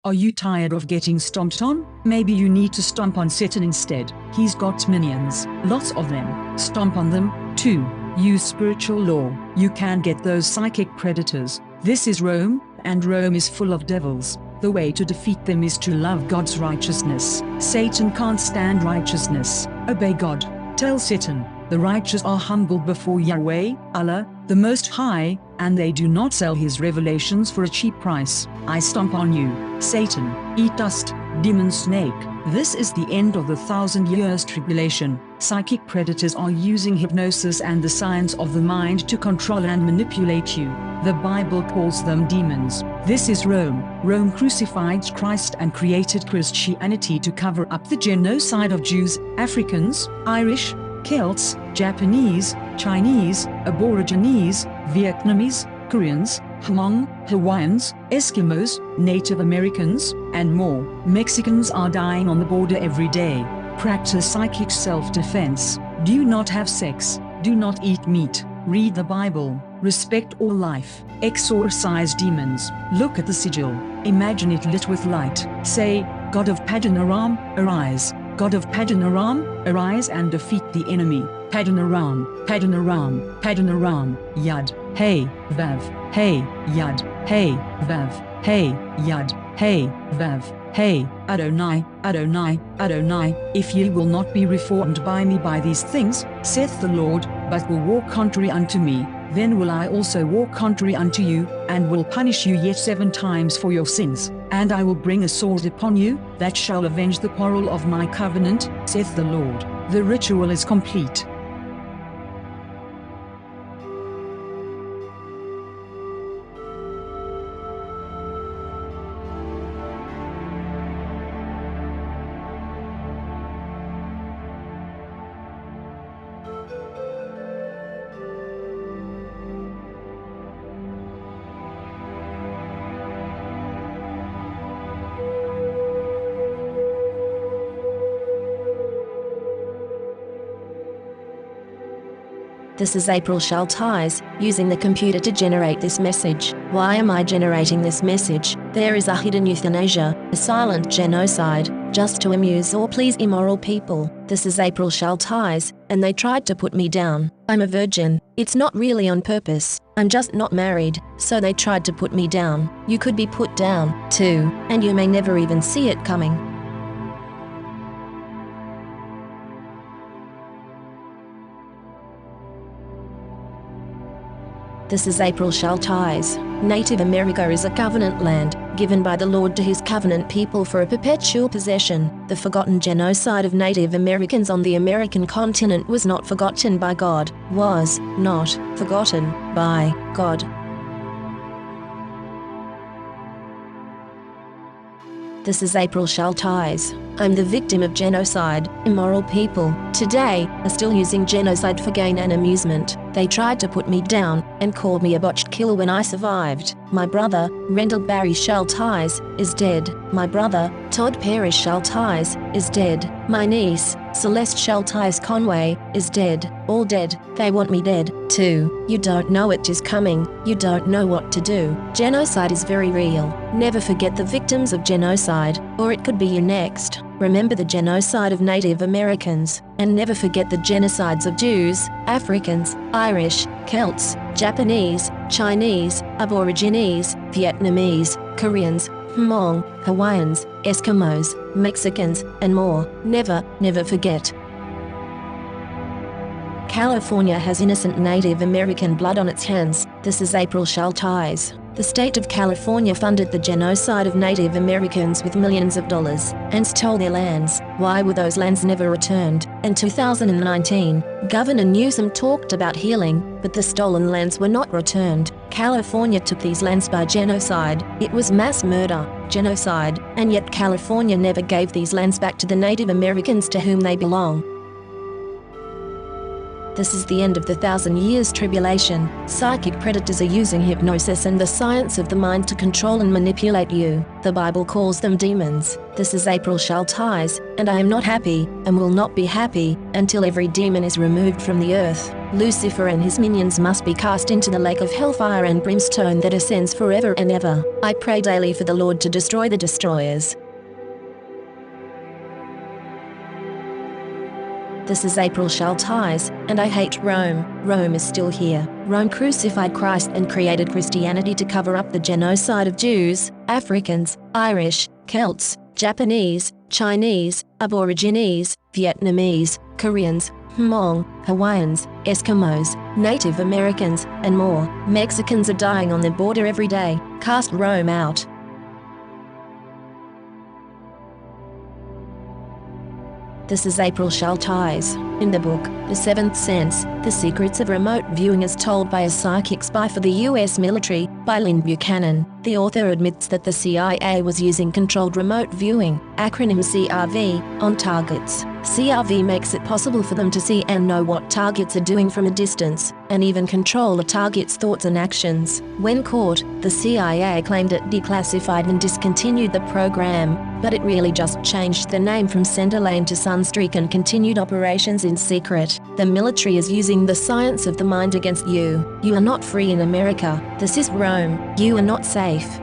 Are you tired of getting stomped on? Maybe you need to stomp on Satan instead. He's got minions, lots of them. Stomp on them. 2. Use spiritual law. You can get those psychic predators. This is Rome, and Rome is full of devils. The way to defeat them is to love God's righteousness. Satan can't stand righteousness. Obey God. Tell Satan, the righteous are humbled before Yahweh, Allah, the Most High, and they do not sell his revelations for a cheap price. I stomp on you, Satan, eat dust, demon snake. This is the end of the 1,000 years tribulation. Psychic predators are using hypnosis and the science of the mind to control and manipulate you. The Bible calls them demons. This is Rome. Rome crucified Christ and created Christianity to cover up the genocide of Jews, Africans, Irish, Celts, Japanese, Chinese, Aborigines, Vietnamese, Koreans, Hmong, Hawaiians, Eskimos, Native Americans, and more. Mexicans are dying on the border every day. Practice psychic self-defense. Do not have sex. Do not eat meat. Read the Bible. Respect all life. Exorcise demons. Look at the sigil. Imagine it lit with light. Say, God of Padanaram, arise. God of Padanaram, arise and defeat the enemy. Padanaram, Padanaram, Padanaram, Yud, Hey, Vav, Hey, Yud, Hey, Vav, Hey, Yud, Hey, Vav, Hey, Adonai, Adonai, Adonai. If ye will not be reformed by me by these things, saith the Lord, but will walk contrary unto me, then will I also walk contrary unto you, and will punish you yet 7 times for your sins. And I will bring a sword upon you, that shall avenge the quarrel of my covenant, saith the Lord. The ritual is complete. This is April Schulthies, using the computer to generate this message. Why am I generating this message? There is a hidden euthanasia, a silent genocide, just to amuse or please immoral people. This is April Schulthies, and they tried to put me down. I'm a virgin. It's not really on purpose. I'm just not married, so they tried to put me down. You could be put down, too, and you may never even see it coming. This is April Schulthies. Native America is a covenant land, given by the Lord to his covenant people for a perpetual possession. The forgotten genocide of Native Americans on the American continent was not forgotten by God, was not forgotten by God. This is April Schulthies. I'm the victim of genocide. Immoral people, today, are still using genocide for gain and amusement. They tried to put me down, and called me a botched kill when I survived. My brother, Rendell Barry Schulthies, is dead. My brother, Todd Parrish Schulthies, is dead. My niece, Celeste Schulthies Conway, is dead. All dead. They want me dead, too. You don't know it is coming. You don't know what to do. Genocide is very real. Never forget the victims of genocide, or it could be you next. Remember the genocide of Native Americans, and never forget the genocides of Jews, Africans, Irish, Celts, Japanese, Chinese, Aborigines, Vietnamese, Koreans, Hmong, Hawaiians, Eskimos, Mexicans, and more. Never, never forget. California has innocent Native American blood on its hands. This is April Schulthies. The state of California funded the genocide of Native Americans with millions of dollars, and stole their lands. Why were those lands never returned? In 2019, Governor Newsom talked about healing, but the stolen lands were not returned. California took these lands by genocide. It was mass murder, genocide, and yet California never gave these lands back to the Native Americans to whom they belong. This is the end of the 1,000 years tribulation. Psychic predators are using hypnosis and the science of the mind to control and manipulate you. The Bible calls them demons. This is April Schulthies, and I am not happy, and will not be happy, until every demon is removed from the earth. Lucifer and his minions must be cast into the lake of hellfire and brimstone that ascends forever and ever. I pray daily for the Lord to destroy the destroyers. This is April Schulthies, and I hate Rome. Rome is still here. Rome crucified Christ and created Christianity to cover up the genocide of Jews, Africans, Irish, Celts, Japanese, Chinese, Aborigines, Vietnamese, Koreans, Hmong, Hawaiians, Eskimos, Native Americans, and more. Mexicans are dying on the border every day. Cast Rome out. This is April Schulthies. In the book, The Seventh Sense, The Secrets of Remote Viewing as Told by a Psychic Spy for the U.S. Military, by Lynn Buchanan, the author admits that the CIA was using controlled remote viewing, acronym CRV, on targets. CRV makes it possible for them to see and know what targets are doing from a distance, and even control a target's thoughts and actions. When caught, the CIA claimed it declassified and discontinued the program, but it really just changed the name from Centerlane to Sunstreak and continued operations in secret. The military is using the science of the mind against you. You are not free in America. This is Rome. You are not safe.